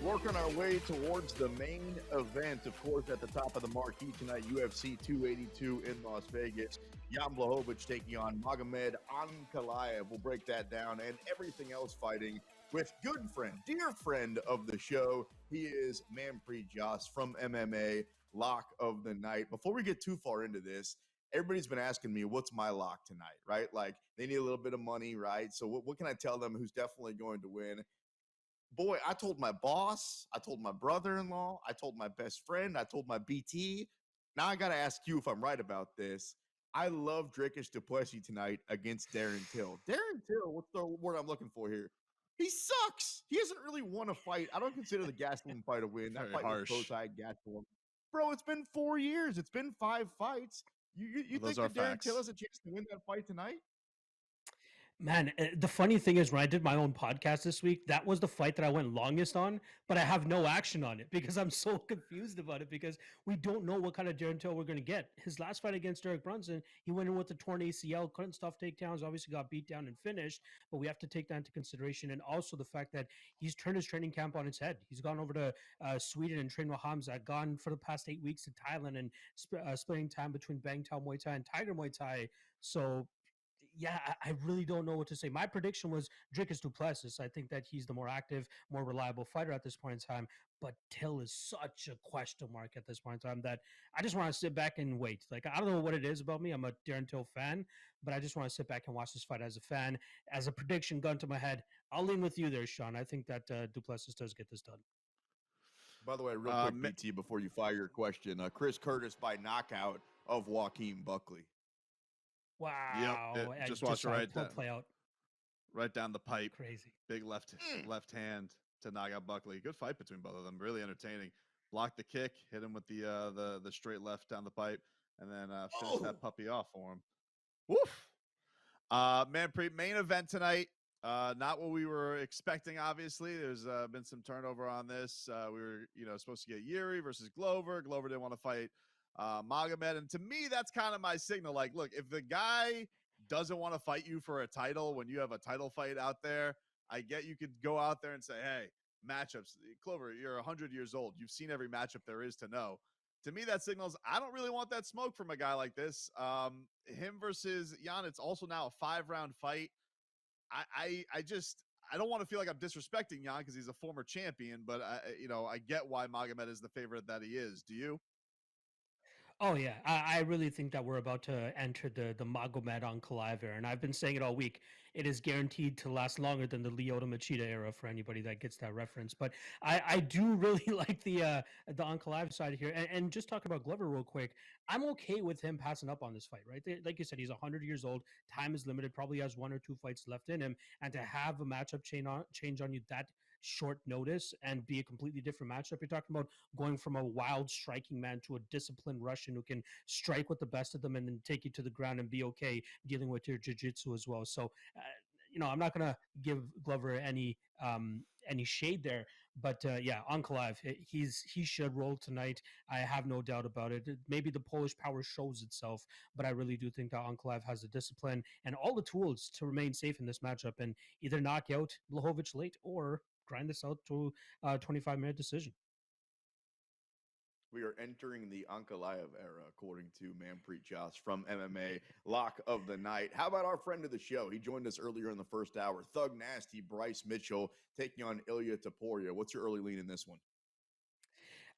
working our way towards the main event. Of course, at the top of the marquee tonight, UFC 282 in Las Vegas. Jan Blachowicz taking on Magomed Ankalaev. We'll break that down and everything else fighting with good friend, dear friend of the show. He is Manpreet Jhass from MMA Lock of the Night. Before we get too far into this, everybody's been asking me, what's my lock tonight, right? Like, they need a little bit of money, right? So what can I tell them who's definitely going to win? Boy, I told my boss, I told my brother-in-law, I told my best friend, I told my BT. Now I got to ask you if I'm right about this. I love Dricus Du Plessis tonight against Darren Till. Darren Till, what's the word I'm looking for here? He sucks. He hasn't really won a fight. I don't consider the Gastelum fight a win. That fight was Protai Gastelum. Bro, it's been 4 years. It's been 5 fights. You think that Darren Till has a chance to win that fight tonight? Man, the funny thing is, when I did my own podcast this week, that was the fight that I went longest on, but I have no action on it because I'm so confused about it because we don't know what kind of Darren Till we're going to get. His last fight against Derek Brunson, he went in with the torn ACL, couldn't stuff takedowns, obviously got beat down and finished, but we have to take that into consideration. And also the fact that he's turned his training camp on its head. He's gone over to Sweden and trained with Hamza, gone for the past 8 weeks to Thailand and splitting time between Bang Tao Muay Thai and Tiger Muay Thai. So yeah, I really don't know what to say. My prediction was Dricus Du Plessis. I think that he's the more active, more reliable fighter at this point in time. But Till is such a question mark at this point in time that I just want to sit back and wait. Like, I don't know what it is about me. I'm a Darren Till fan, but I just want to sit back and watch this fight as a fan. As a prediction gun to my head, I'll lean with you there, Sean. I think that Du Plessis does get this done. By the way, real quick, BT, before you fire your question, Chris Curtis by knockout of Joaquin Buckley. Wow. Yep. Just watch it play out. Right down the pipe. Crazy. Big left hand to knock out Buckley. Good fight between both of them. Really entertaining. Blocked the kick, hit him with the straight left down the pipe, and then finished that puppy off for him. Woof. Manpreet, main event tonight. Not what we were expecting, obviously. There's been some turnover on this. We were, supposed to get Yuri versus Glover. Glover didn't want to fight Magomed. And to me, that's kind of my signal. Like, look, if the guy doesn't want to fight you for a title when you have a title fight out there, I get you could go out there and say, hey, matchups. Glover, you're 100 years old. You've seen every matchup there is to know. To me, that signals I don't really want that smoke from a guy like this. Him versus Jan, it's also now a 5-round fight. I don't want to feel like I'm disrespecting Jan because he's a former champion, but I get why Magomed is the favorite that he is. Do you? Oh yeah, I really think that we're about to enter the Magomed Ankalaev era, and I've been saying it all week. It is guaranteed to last longer than the Lyoto Machida era for anybody that gets that reference. But I do really like the Ankalaev side here, and just talking about Glover real quick. I'm okay with him passing up on this fight, right? Like you said, he's 100 years old. Time is limited. Probably has 1 or 2 fights left in him, and to have a matchup change on you that short notice and be a completely different matchup. You're talking about going from a wild striking man to a disciplined Russian who can strike with the best of them and then take you to the ground and be okay dealing with your jiu-jitsu as well. So, I'm not going to give Glover any shade there, but Ankalaev, he should roll tonight. I have no doubt about it. Maybe the Polish power shows itself, but I really do think that Ankalaev has the discipline and all the tools to remain safe in this matchup and either knock out Blachowicz late or grind this out to a 25-minute decision. We are entering the Ankalaev era, according to Manpreet Jhass from MMA Lock of the Night. How about our friend of the show? He joined us earlier in the first hour. Thug Nasty Bryce Mitchell taking on Ilya Topuria. What's your early lean in this one?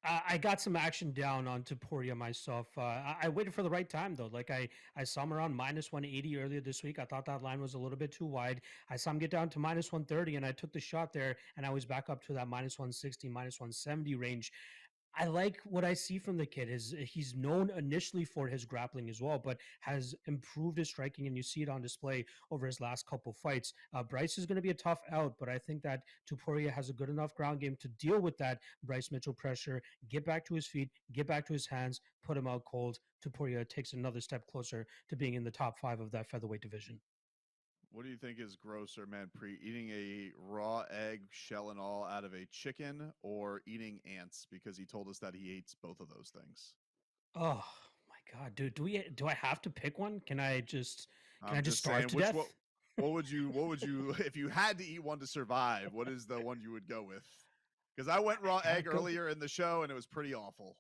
I got some action down on Topuria myself. I waited for the right time, though. Like, I saw him around minus 180 earlier this week. I thought that line was a little bit too wide. I saw him get down to minus 130, and I took the shot there, and I was back up to that minus 160, minus 170 range. I like what I see from the kid. He's known initially for his grappling as well, but has improved his striking, and you see it on display over his last couple fights. Bryce is going to be a tough out, but I think that Topuria has a good enough ground game to deal with that Bryce Mitchell pressure, get back to his feet, get back to his hands, put him out cold. Topuria takes another step closer to being in the top 5 of that featherweight division. What do you think is grosser, Manpreet? Eating a raw egg, shell and all, out of a chicken, or eating ants? Because he told us that he hates both of those things. Oh my God, dude! Do I have to pick one? Can I just starve to saying, death? What would you if you had to eat one to survive? What is the one you would go with? Because I went raw egg go, earlier in the show, and it was pretty awful.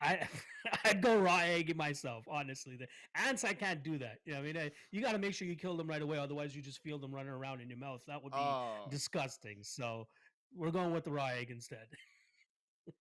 I'd go raw egg myself, honestly. The ants, I can't do that. You know, what I mean, you got to make sure you kill them right away, otherwise you just feel them running around in your mouth. That would be disgusting. So we're going with the raw egg instead.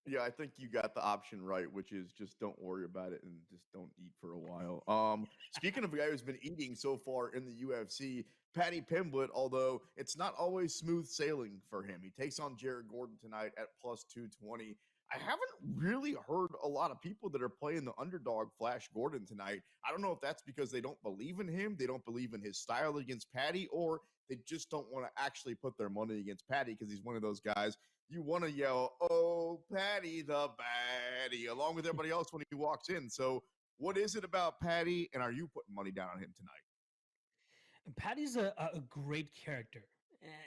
Yeah, I think you got the option right, which is just don't worry about it and just don't eat for a while. Speaking of a guy who's been eating so far in the UFC, Paddy Pimblett, although it's not always smooth sailing for him, he takes on Jared Gordon tonight at plus 220. I haven't really heard a lot of people that are playing the underdog Flash Gordon tonight. I don't know if that's because they don't believe in him, they don't believe in his style against Paddy, or they just don't want to actually put their money against Paddy because he's one of those guys you want to yell, "Oh, Paddy the baddie," along with everybody else when he walks in. So what is it about Paddy, and are you putting money down on him tonight? Paddy's a great character.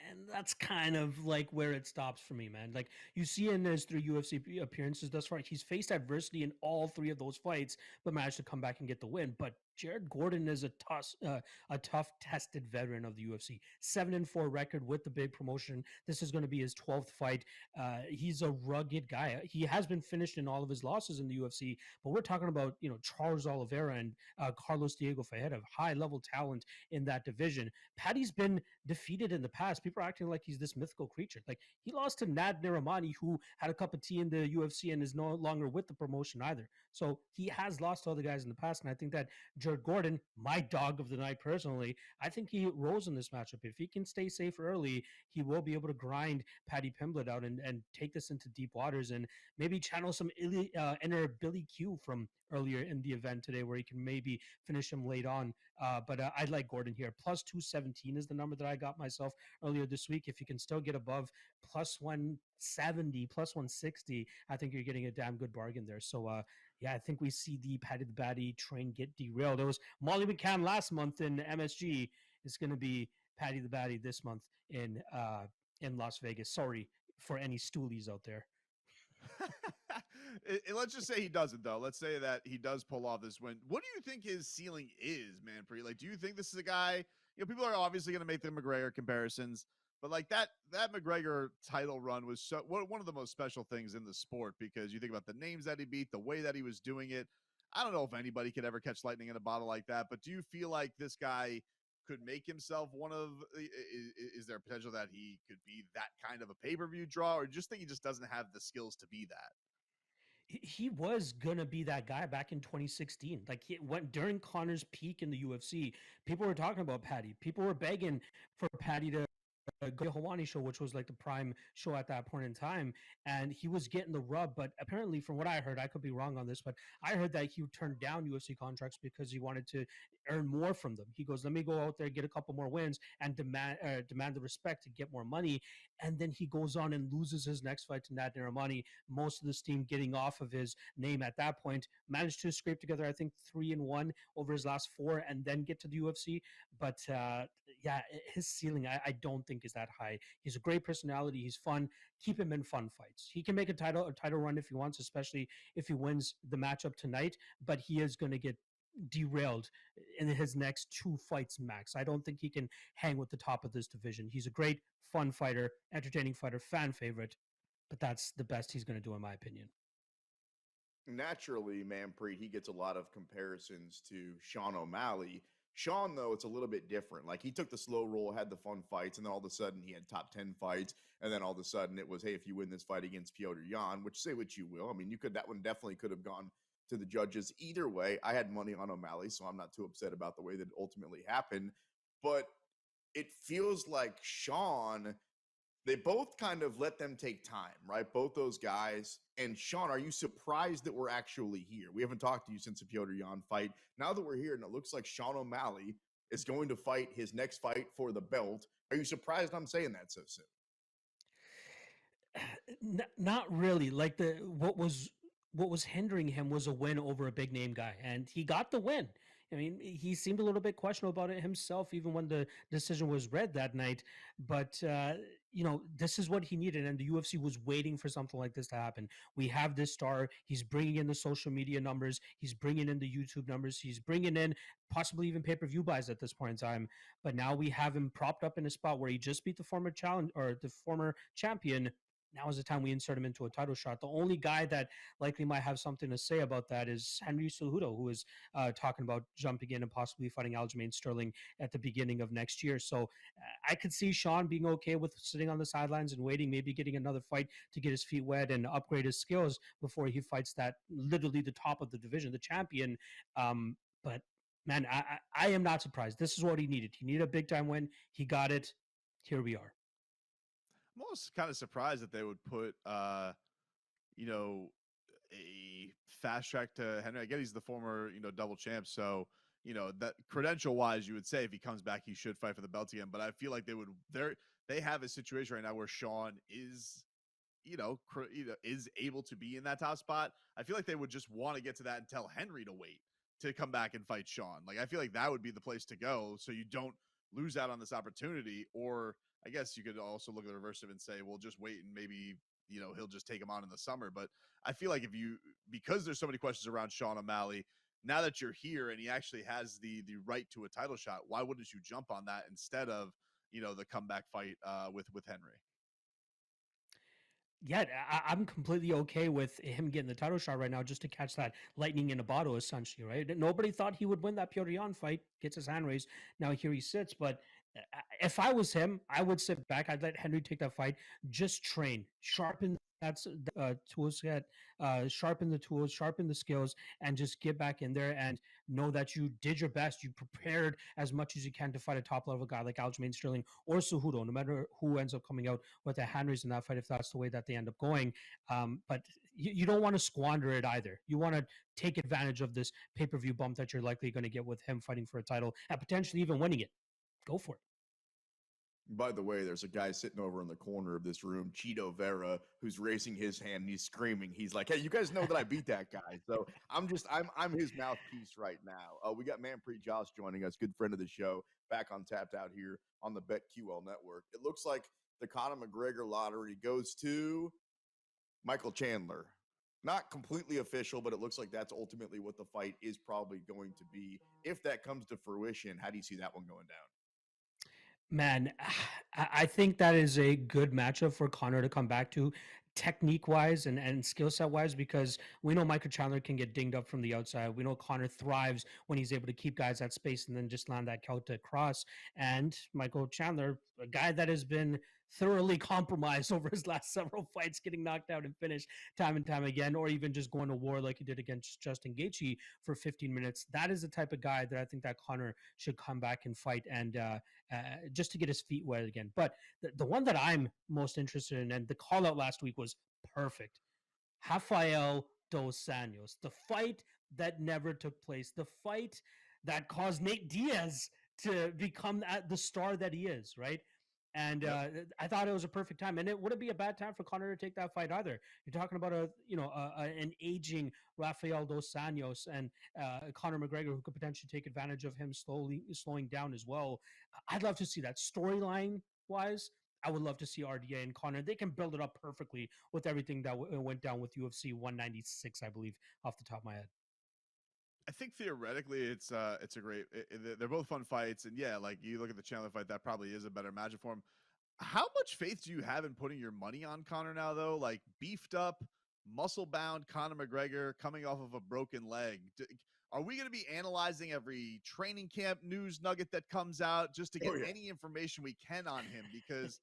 And that's kind of like where it stops for me, man. Like you see in his 3 UFC appearances thus far, he's faced adversity in all 3 of those fights, but managed to come back and get the win. But Jared Gordon is a tough, tested veteran of the UFC. 7-4 record with the big promotion. This is going to be his 12th fight. He's a rugged guy. He has been finished in all of his losses in the UFC, but we're talking about Charles Oliveira and Carlos Diego Ferreira, high level talent in that division. Paddy's been defeated in the past. People are acting like he's this mythical creature. Like he lost to Nad Narimani, who had a cup of tea in the UFC and is no longer with the promotion either. So he has lost to other guys in the past, and I think that Jared Gordon, my dog of the night personally, I think he rose in this matchup. If he can stay safe early, he will be able to grind Paddy Pimblett out and take this into deep waters and maybe channel some inner Billy Q from earlier in the event today, where he can maybe finish him late on. But I like Gordon here. Plus 217 is the number that I got myself earlier this week. If you can still get above plus 170, plus 160, I think you're getting a damn good bargain there. So yeah, I think we see the Paddy the Baddy train get derailed. It was Molly McCann last month in MSG. It's going to be Paddy the Baddy this month in Las Vegas. Sorry for any stoolies out there. Let's just say he doesn't, though. Let's say that he does pull off this win. What do you think his ceiling is, Manpreet? Like, do you think this is a guy? People are obviously going to make the McGregor comparisons, but like that McGregor title run was one of the most special things in the sport, because you think about the names that he beat, the way that he was doing it. I don't know if anybody could ever catch lightning in a bottle like that, but do you feel like this guy could make himself one of? Is there a potential that he could be that kind of a pay-per-view draw, or just think he just doesn't have the skills to be that? He was gonna be that guy back in 2016. Like he went during Connor's peak in the UFC. People were talking about Paddy. People were begging for Paddy to go to Hawani show, which was like the prime show at that point in time, and he was getting the rub. But apparently, from what I heard, I could be wrong on this, but I heard that he turned down UFC contracts because he wanted to earn more from them. He goes, "Let me go out there, get a couple more wins, and demand the respect to get more money." And then he goes on and loses his next fight to Nat Narimani. Most of the steam getting off of his name at that point. Managed to scrape together, I think, 3-1 over his last 4, and then get to the UFC. But yeah, his ceiling, I don't think is that high. He's a great personality. He's fun. Keep him in fun fights. He can make a title run if he wants, especially if he wins the matchup tonight. But he is going to get derailed in his next 2 fights max. I don't think he can hang with the top of this division. He's a great, fun fighter, entertaining fighter, fan favorite, but that's the best he's going to do, in my opinion. Naturally, Manpreet, he gets a lot of comparisons to Sean O'Malley. Sean, though, it's a little bit different. Like, he took the slow roll, had the fun fights, and then all of a sudden he had top 10 fights. And then all of a sudden it was, hey, if you win this fight against Petr Yan, which say what you will. I mean, that one definitely could have gone to the judges either way. I had money on O'Malley, so I'm not too upset about the way that it ultimately happened. But it feels like Sean, they both kind of let them take time, right? Both those guys. And Sean, are you surprised that we're actually here? We haven't talked to you since the Petr Yan fight. Now that we're here, and it looks like Sean O'Malley is going to fight his next fight for the belt, are you surprised I'm saying that so soon? Not really. Like what was hindering him was a win over a big name guy, and he got the win. I mean, he seemed a little bit questionable about it himself, even when the decision was read that night. But this is what he needed, and the UFC was waiting for something like this to happen. We have this star. He's bringing in the social media numbers. He's bringing in the YouTube numbers. He's bringing in possibly even pay-per-view buys at this point in time. But now we have him propped up in a spot where he just beat the former challenge or the former champion now is the time we insert him into a title shot. The only guy that likely might have something to say about that is Henry Cejudo, who is talking about jumping in and possibly fighting Aljamain Sterling at the beginning of next year. So I could see Sean being okay with sitting on the sidelines and waiting, maybe getting another fight to get his feet wet and upgrade his skills before he fights that literally the top of the division, the champion. But man, I am not surprised. This is what he needed. He needed a big time win. He got it. Here we are. I'm almost kind of surprised that they would put, you know, a fast track to Henry. I get he's the former, double champ. So, that credential wise, you would say if he comes back, he should fight for the belt again. But I feel like they have a situation right now where Sean is, is able to be in that top spot. I feel like they would just want to get to that and tell Henry to wait to come back and fight Sean. Like, I feel like that would be the place to go so you don't lose out on this opportunity. Or I guess you could also look at the reverse of it and say, well, just wait and maybe, he'll just take him on in the summer. But I feel like because there's so many questions around Sean O'Malley, now that you're here and he actually has the right to a title shot, why wouldn't you jump on that instead of, the comeback fight with Henry? Yeah, I'm completely okay with him getting the title shot right now just to catch that lightning in a bottle, essentially, right? Nobody thought he would win that Pyotr fight, gets his hand raised. Now here he sits. But if I was him, I would sit back. I'd let Henry take that fight, just train, sharpen that tool set, sharpen the tools, sharpen the skills, and just get back in there and know that you did your best. You prepared as much as you can to fight a top level guy like Aljamain Sterling or Cejudo, no matter who ends up coming out with a hand raise in that fight, if that's the way that they end up going. But you don't want to squander it either. You want to take advantage of this pay-per-view bump that you're likely going to get with him fighting for a title and potentially even winning it. Go for it. By the way, there's a guy sitting over in the corner of this room, Cheeto Vera, who's raising his hand and he's screaming. He's like, "Hey, you guys know that I beat that guy." So I'm his mouthpiece right now. We got Manpreet Jhass joining us, good friend of the show, back on Tapped Out here on the BetQL network. It looks like the Conor McGregor lottery goes to Michael Chandler. Not completely official, but it looks like that's ultimately what the fight is probably going to be. If that comes to fruition, how do you see that one going down? Man, I think that is a good matchup for Connor to come back to technique wise and skill set wise, because we know Michael Chandler can get dinged up from the outside. We know Connor thrives when he's able to keep guys at space and then just land that counter cross. And Michael Chandler, a guy that has been thoroughly compromised over his last several fights, getting knocked out and finished time and time again, or even just going to war like he did against Justin Gaethje for 15 minutes. That is the type of guy that I think that Connor should come back and fight and just to get his feet wet again. But the one that I'm most interested in, and the call out last week was perfect, Rafael dos Anjos, the fight that never took place, the fight that caused Nate Diaz to become the star that he is, right? And I thought it was a perfect time, and it wouldn't be a bad time for Connor to take that fight either. You're talking about an aging Rafael dos Anjos and Conor McGregor, who could potentially take advantage of him slowing down as well. I'd love to see that storyline wise. I would love to see RDA and Connor. They can build it up perfectly with everything that went down with UFC 196, I believe, off the top of my head. I think theoretically it's a great. They're both fun fights, and yeah, like you look at the Chandler fight, that probably is a better matchup for him. How much faith do you have in putting your money on Connor now, though? Like beefed up, muscle bound Conor McGregor coming off of a broken leg. Are we going to be analyzing every training camp news nugget that comes out just to get any information we can on him? Because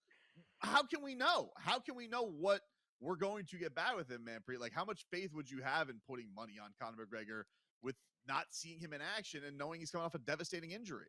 how can we know? How can we know what we're going to get back with him, Manpreet? Like, how much faith would you have in putting money on Conor McGregor with not seeing him in action and knowing he's coming off a devastating injury?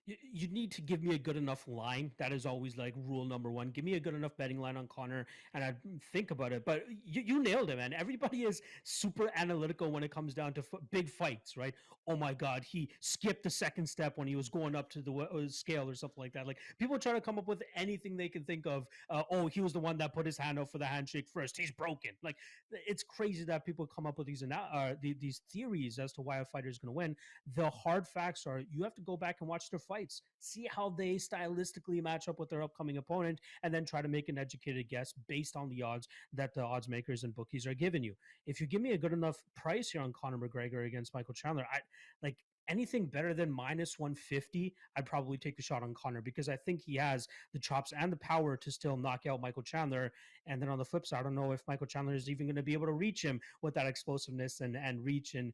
You need to give me a good enough line. That is always like rule number one. Give me a good enough betting line on Connor, and I'd think about it. But you nailed it, man. Everybody is super analytical when it comes down to big fights, right? Oh my God, he skipped the second step when he was going up to the scale or something like that. Like people try to come up with anything they can think of. Oh, he was the one that put his hand out for the handshake first. He's broken. Like it's crazy that people come up with these theories as to why a fighter is going to win. The hard facts are you have to go back and watch their fights, see how they stylistically match up with their upcoming opponent, and then try to make an educated guess based on the odds that the odds makers and bookies are giving you. If you give me a good enough price here on Conor McGregor against Michael Chandler, I like anything better than minus 150, I'd probably take the shot on Connor, because I think he has the chops and the power to still knock out Michael Chandler. And then on the flip side, I don't know if Michael Chandler is even going to be able to reach him with that explosiveness and reach and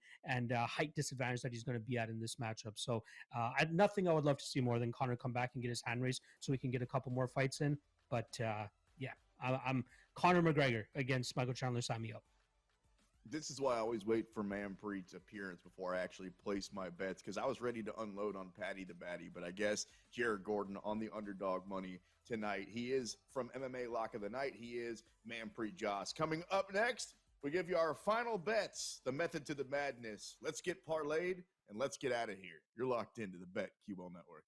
height disadvantage that he's going to be at in this matchup. So nothing I would love to see more than Connor come back and get his hand raised so we can get a couple more fights in. But yeah, I'm Conor McGregor against Michael Chandler. Sign me up. This is why I always wait for Manpreet's appearance before I actually place my bets, because I was ready to unload on Paddy the Batty, but I guess Jared Gordon on the underdog money tonight. He is from MMA Lock of the Night. He is Manpreet Jhass. Coming up next, we give you our final bets, the method to the madness. Let's get parlayed and let's get out of here. You're locked into the BetQL Network.